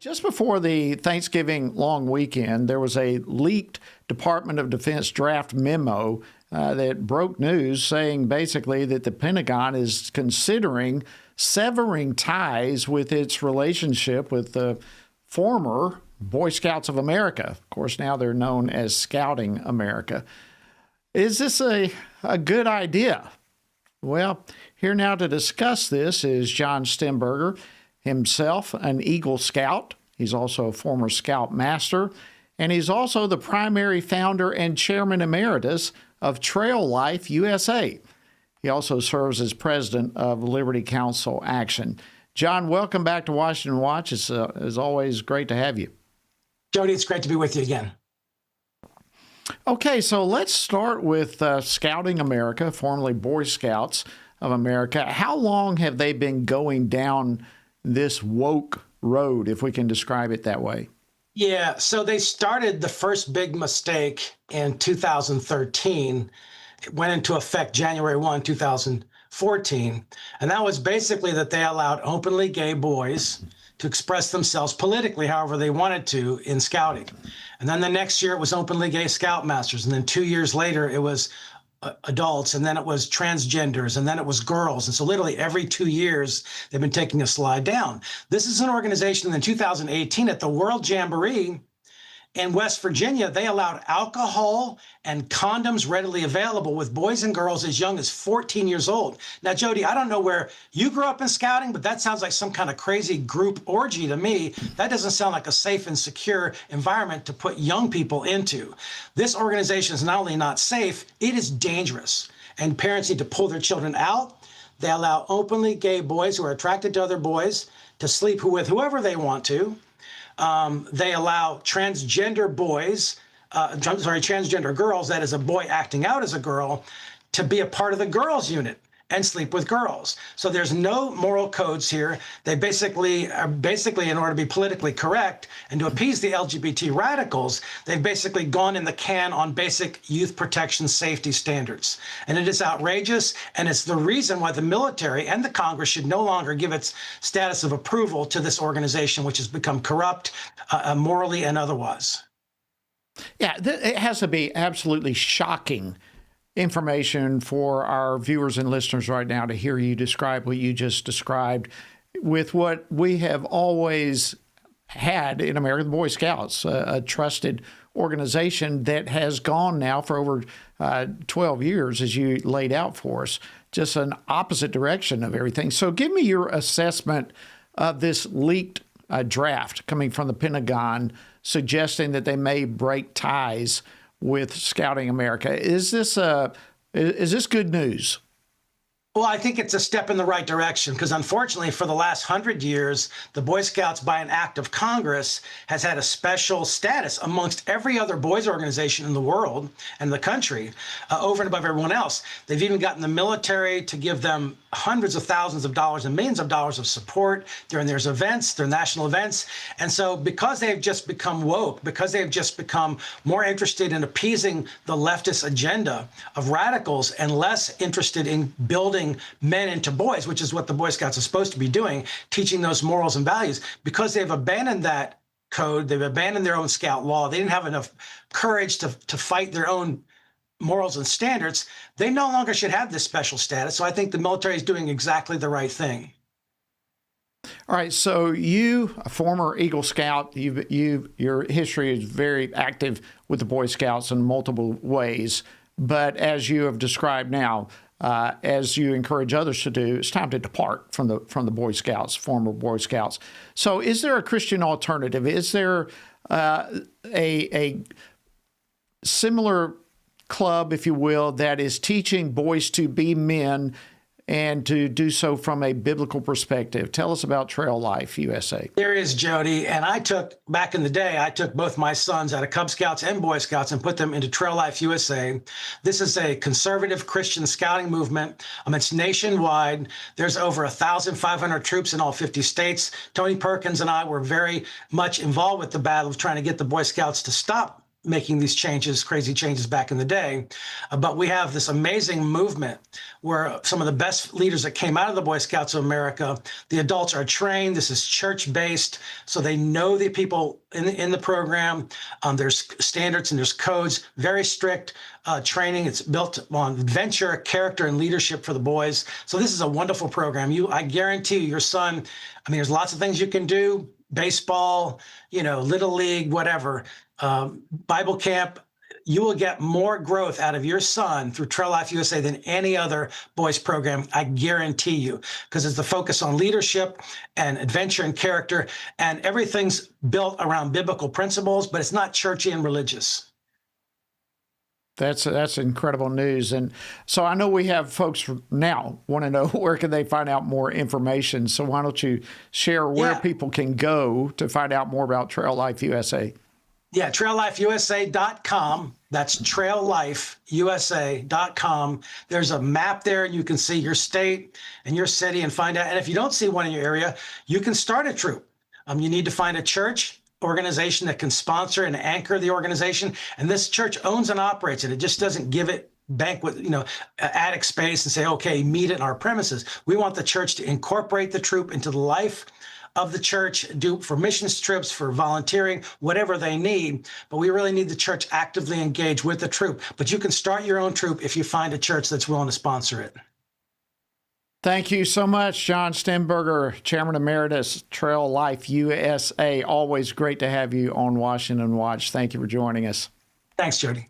Just before the Thanksgiving long weekend, there was a leaked Department of Defense draft memo that broke news saying basically that the Pentagon is considering severing ties with its relationship with the former Boy Scouts of America. Of course, now they're known as Scouting America. Is this a good idea? Well, here now to discuss this is John Stemberger, himself an Eagle Scout. He's also a former Scout Master, and he's also the primary founder and chairman emeritus of Trail Life USA. He also serves as president of Liberty Counsel Action. John, welcome back to Washington Watch. It's always great to have you. Jody, it's great to be with you again. Okay, so let's start with Scouting America, formerly Boy Scouts of America. How long have they been going down this woke road, if we can describe it that way? Yeah, so they started the first big mistake in 2013. It went into effect January 1, 2014. And that was basically that they allowed openly gay boys to express themselves politically however they wanted to in scouting. And then the next year it was openly gay scoutmasters. And then 2 years later it was adults, and then it was transgenders, and then it was girls. And so literally every 2 years, they've been taking a slide down. This is an organization in 2018 at the World Jamboree in West Virginia. They allowed alcohol and condoms readily available with boys and girls as young as 14 years old. Now, Jody, I don't know where you grew up in scouting, but that sounds like some kind of crazy group orgy to me. That doesn't sound like a safe and secure environment to put young people into. This organization is not only not safe, it is dangerous. And parents need to pull their children out. They allow openly gay boys who are attracted to other boys to sleep with whoever they want to. They allow transgender boys, transgender girls, that is a boy acting out as a girl, to be a part of the girls' unit and sleep with girls. So there's no moral codes here. They basically in order to be politically correct and to appease the LGBT radicals, they've basically gone in the can on basic youth protection safety standards. And it is outrageous, and it's the reason why the military and the Congress should no longer give its status of approval to this organization, which has become corrupt morally and otherwise. Yeah, it has to be absolutely shocking information for our viewers and listeners right now to hear you describe what you just described with what we have always had in American Boy Scouts, a trusted organization that has gone now for over 12 years, as you laid out for us, just an opposite direction of everything. So give me your assessment of this leaked draft coming from the Pentagon suggesting that they may break ties with Scouting America. Is this good news? Well, I think it's a step in the right direction because unfortunately for the last 100 years, the Boy Scouts by an act of Congress has had a special status amongst every other boys organization in the world and the country over and above everyone else. They've even gotten the military to give them hundreds of thousands of dollars and millions of dollars of support during their events, their national events. And so because they've just become woke, because they've just become more interested in appeasing the leftist agenda of radicals and less interested in building men into boys, which is what the Boy Scouts are supposed to be doing, teaching those morals and values, because they've abandoned that code, they've abandoned their own scout law, they didn't have enough courage to fight their own morals and standards, they no longer should have this special status. So I think the military is doing exactly the right thing. All right, so you, a former Eagle Scout, your history is very active with the Boy Scouts in multiple ways, but as you have described now, as you encourage others to do, it's time to depart from the Boy Scouts, former Boy Scouts. So is there a Christian alternative? Is there a similar club, if you will, that is teaching boys to be men and to do so from a biblical perspective? Tell us about Trail Life USA. There is, Jody. And back in the day, I took both my sons out of Cub Scouts and Boy Scouts and put them into Trail Life USA. This is a conservative Christian scouting movement. It's nationwide. There's over 1,500 troops in all 50 states. Tony Perkins and I were very much involved with the battle of trying to get the Boy Scouts to stop making these changes, crazy changes back in the day. But we have this amazing movement where some of the best leaders that came out of the Boy Scouts of America, the adults are trained. This is church-based, so they know the people in the program. There's standards and there's codes, very strict training. It's built on adventure, character, and leadership for the boys. So this is a wonderful program. I guarantee you, your son, I mean, there's lots of things you can do, baseball, little league, whatever, Bible camp. You will get more growth out of your son through Trail Life USA than any other boys program, I guarantee you, because it's the focus on leadership and adventure and character, and everything's built around biblical principles, but it's not churchy and religious. That's incredible news. And so I know we have folks now want to know where can they find out more information. So why don't you share where people can go to find out more about Trail Life USA? Yeah, traillifeusa.com. That's traillifeusa.com. There's a map there, and you can see your state and your city and find out. And if you don't see one in your area, you can start a troop. You need to find a church organization that can sponsor and anchor the organization. And this church owns and operates it. It just doesn't give it banquet, attic space and say, okay, meet at our premises. We want the church to incorporate the troop into the life of the church, do for missions trips, for volunteering, whatever they need. But we really need the church actively engaged with the troop. But you can start your own troop if you find a church that's willing to sponsor it. Thank you so much, John Stemberger, Chairman Emeritus, Trail Life USA. Always great to have you on Washington Watch. Thank you for joining us. Thanks, Jody.